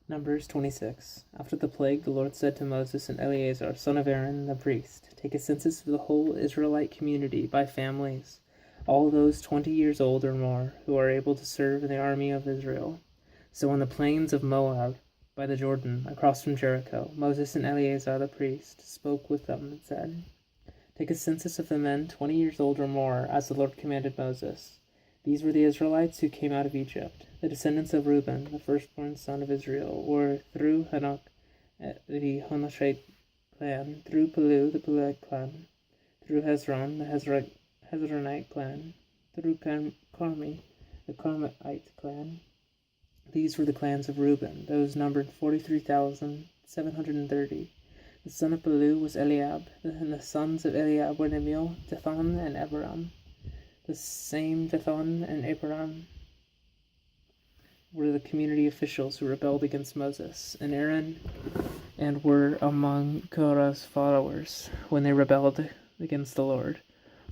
Numbers 26. After the plague, the Lord said to Moses and Eleazar, son of Aaron, the priest, take a census of the whole Israelite community by families, all those 20 years old or more who are able to serve in the army of Israel. So on the plains of Moab, by the Jordan, across from Jericho, Moses and Eleazar the priest spoke with them and said, take a census of the men 20 years old or more, as the Lord commanded Moses. These were the Israelites who came out of Egypt, the descendants of Reuben, the firstborn son of Israel, or through Hanok, the Hanashite clan, through Palu, the Paluite clan, through Hezron, the Hezronite clan, through Carmi, the Carmite clan. These were the clans of Reuben, those numbered 43,730. The son of Palu was Eliab, and the sons of Eliab were Nemuel, Dathan, and Abiram. The same Dathan and Abiram were the community officials who rebelled against Moses and Aaron and were among Korah's followers when they rebelled against the Lord.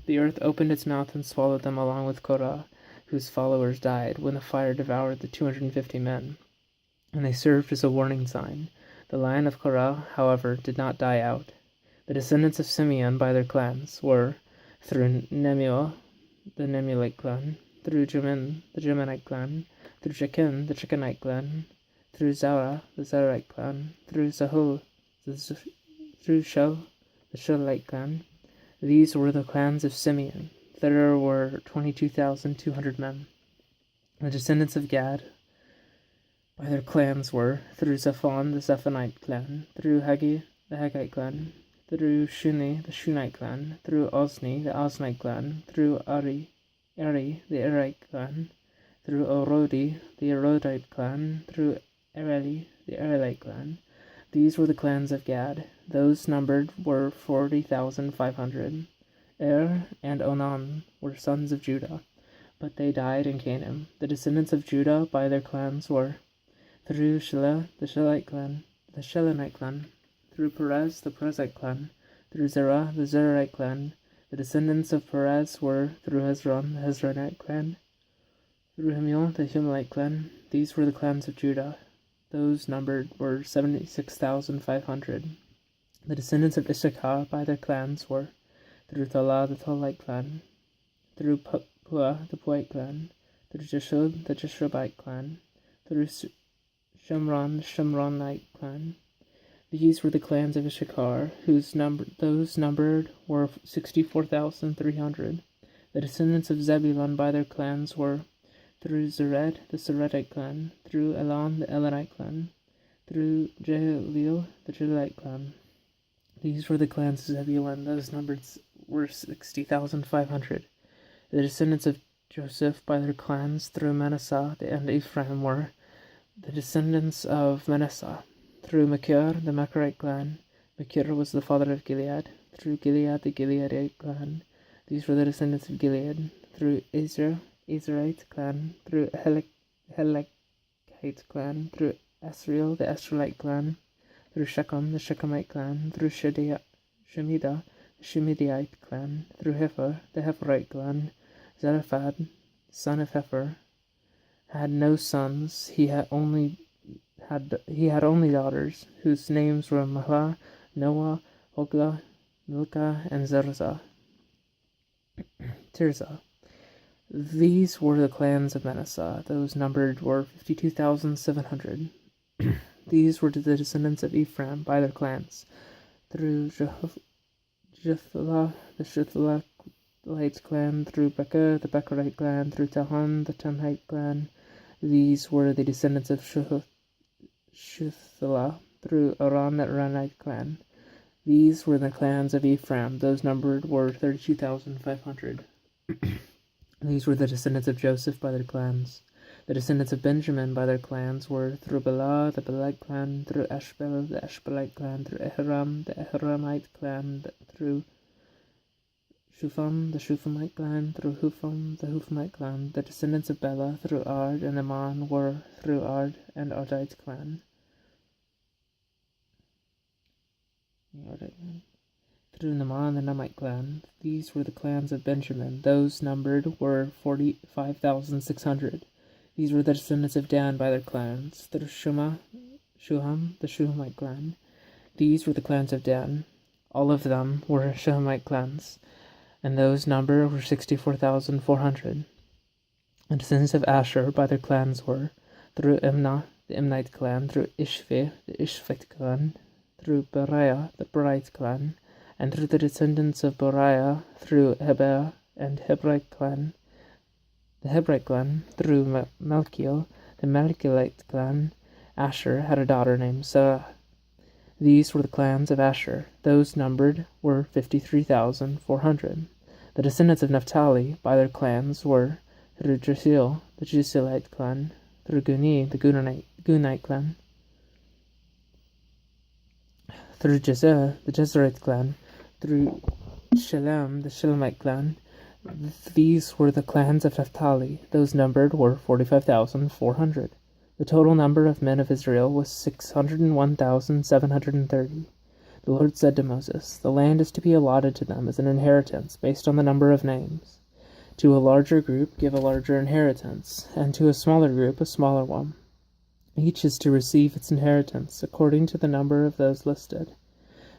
The earth opened its mouth and swallowed them along with Korah, whose followers died when the fire devoured the 250 men, and they served as a warning sign. The line of Korah, however, did not die out. The descendants of Simeon by their clans were, through Nemuel, the Nemuelite clan, through Jamin, the Jaminite clan, through Jachin, the Jachinite clan, through Zara, the Zarite clan, through Zahul, through Shel, the Shelite clan. These were the clans of Simeon. There were 22,200 men. The descendants of Gad by their clans were, through Zephon, the Zephonite clan, through Hagi, the Haggite clan, through Shuni, the Shunite clan, through Ozni, the Oznite clan, through Eri, the Erite clan, through Orodi, the Erodite clan, through Ereli, the Erelite clan. These were the clans of Gad. Those numbered were 40,500. And Onan were sons of Judah, but they died in Canaan. The descendants of Judah by their clans were, through Shelah, the Shelite clan, the Shelonite clan, through Perez, the Perezite clan, through Zerah, the Zerahite clan. The descendants of Perez were, through Hezron, the Hezronite clan, through Himel, the Himelite clan. These were the clans of Judah. Those numbered were 76,500. The descendants of Issachar by their clans were, through Tola, the Tolite clan, through Pua, the Puite clan, through Jeshub, the Jeshubite clan, through Shimron, the Shimronite clan. These were the clans of Issachar, those numbered were 64,300. The descendants of Zebulun by their clans were, through Zered, the Zeredite clan, through Elon, the Elonite clan, through Jehaleel, the Jehalite clan. These were the clans of Zebulun, those numbered were 60,500. The descendants of Joseph by their clans through Manasseh and Ephraim were, the descendants of Manasseh, through Machir, the Machirite clan. Machir was the father of Gilead, through Gilead, the Gileadite clan. These were the descendants of Gilead, through Ezraite clan, through Helekite clan, through Asriel, the Asrielite clan, through Shechem, the Shechemite clan, through Shemida, the Shemidaite clan, through Hefer, the Heferite clan. Zerephad, son of Hefer, had no sons. He had only daughters, whose names were Mahlah, Noah, Hoglah, Milcah, and Tirzah. These were the clans of Manasseh. Those numbered were 52,700. These were the descendants of Ephraim by their clans, through Jethulah, the Jethuelite clan, through Becher, the Becherite clan, through Tahan, the Tanhite clan. These were the descendants of Shuthelah, through Aran, the Aranite clan. These were the clans of Ephraim. Those numbered were 32,500. These were the descendants of Joseph by their clans. The descendants of Benjamin by their clans were, through Bela, the Belite clan, through Ashbel, the Ashbelite clan, through Ahiram, the Ahiramite clan, through Shufam, the Shufamite clan, through Hufam, the Hufamite clan. The descendants of Bela through Ard and Aman were, through Ard and Ardite clan. Through Naaman, the Naamite clan. These were the clans of Benjamin. Those numbered were 45,600. These were the descendants of Dan by their clans. Through Shema, Shuham, the Shuhamite clan. These were the clans of Dan. All of them were Shuhamite clans, and those number were 64,400. The descendants of Asher by their clans were, through Imnah, the Imnite clan, through Ishvi, the Ishvite clan, through Beriah, the Berite clan, and through the descendants of Beriah, through Heber and Hebrite clan, the Hebrite clan, through Malkiel, the Malkielite clan. Asher had a daughter named Sarah. These were the clans of Asher. Those numbered were 53,400. The descendants of Naphtali by their clans were, through Jesil, the Jesilite clan, through Guni, the Gunite clan, through Jezer, the Jezerite clan, through Shalem, the Shalemite clan. These were the clans of Naphtali. Those numbered were 45,400. The total number of men of Israel was 601,730. The Lord said to Moses, "The land is to be allotted to them as an inheritance based on the number of names. To a larger group give a larger inheritance, and to a smaller group a smaller one. Each is to receive its inheritance according to the number of those listed.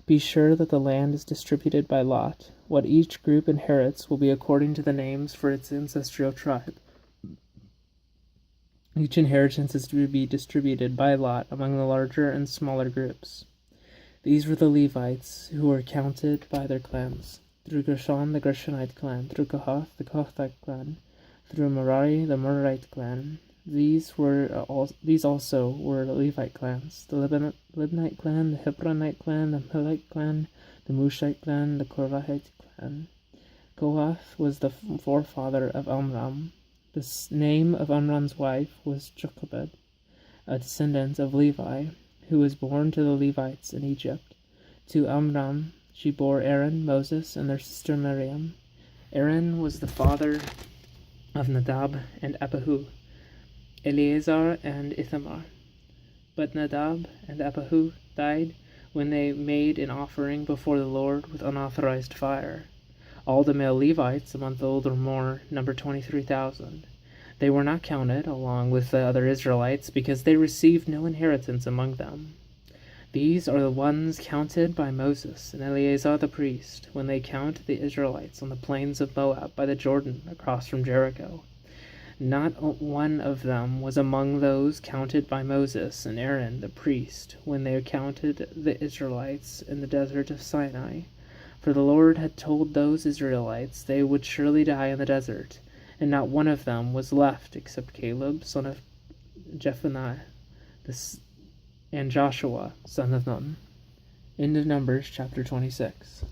Be sure that the land is distributed by lot. What each group inherits will be according to the names for its ancestral tribe. Each inheritance is to be distributed by lot among the larger and smaller groups." These were the Levites who were counted by their clans. Through Gershon, the Gershonite clan, through Kohath, the Kohathite clan, through Merari, the Merarite clan. These also were Levite clans: the Libnite clan, the Hebronite clan, the Melite clan, the Mushite clan, the Korahite clan. Kohath was the forefather of Amram. The name of Amram's wife was Jochebed, a descendant of Levi, who was born to the Levites in Egypt. To Amram she bore Aaron, Moses, and their sister Miriam. Aaron was the father of Nadab and Abihu, Eleazar and Ithamar. But Nadab and Abihu died when they made an offering before the Lord with unauthorized fire. All the male Levites, a month old or more, numbered 23,000. They were not counted along with the other Israelites because they received no inheritance among them. These are the ones counted by Moses and Eleazar the priest when they counted the Israelites on the plains of Moab by the Jordan across from Jericho. Not one of them was among those counted by Moses and Aaron the priest when they counted the Israelites in the desert of Sinai. For the Lord had told those Israelites they would surely die in the desert, and not one of them was left except Caleb, son of Jephunneh, and Joshua, son of Nun. End of Numbers, chapter 26.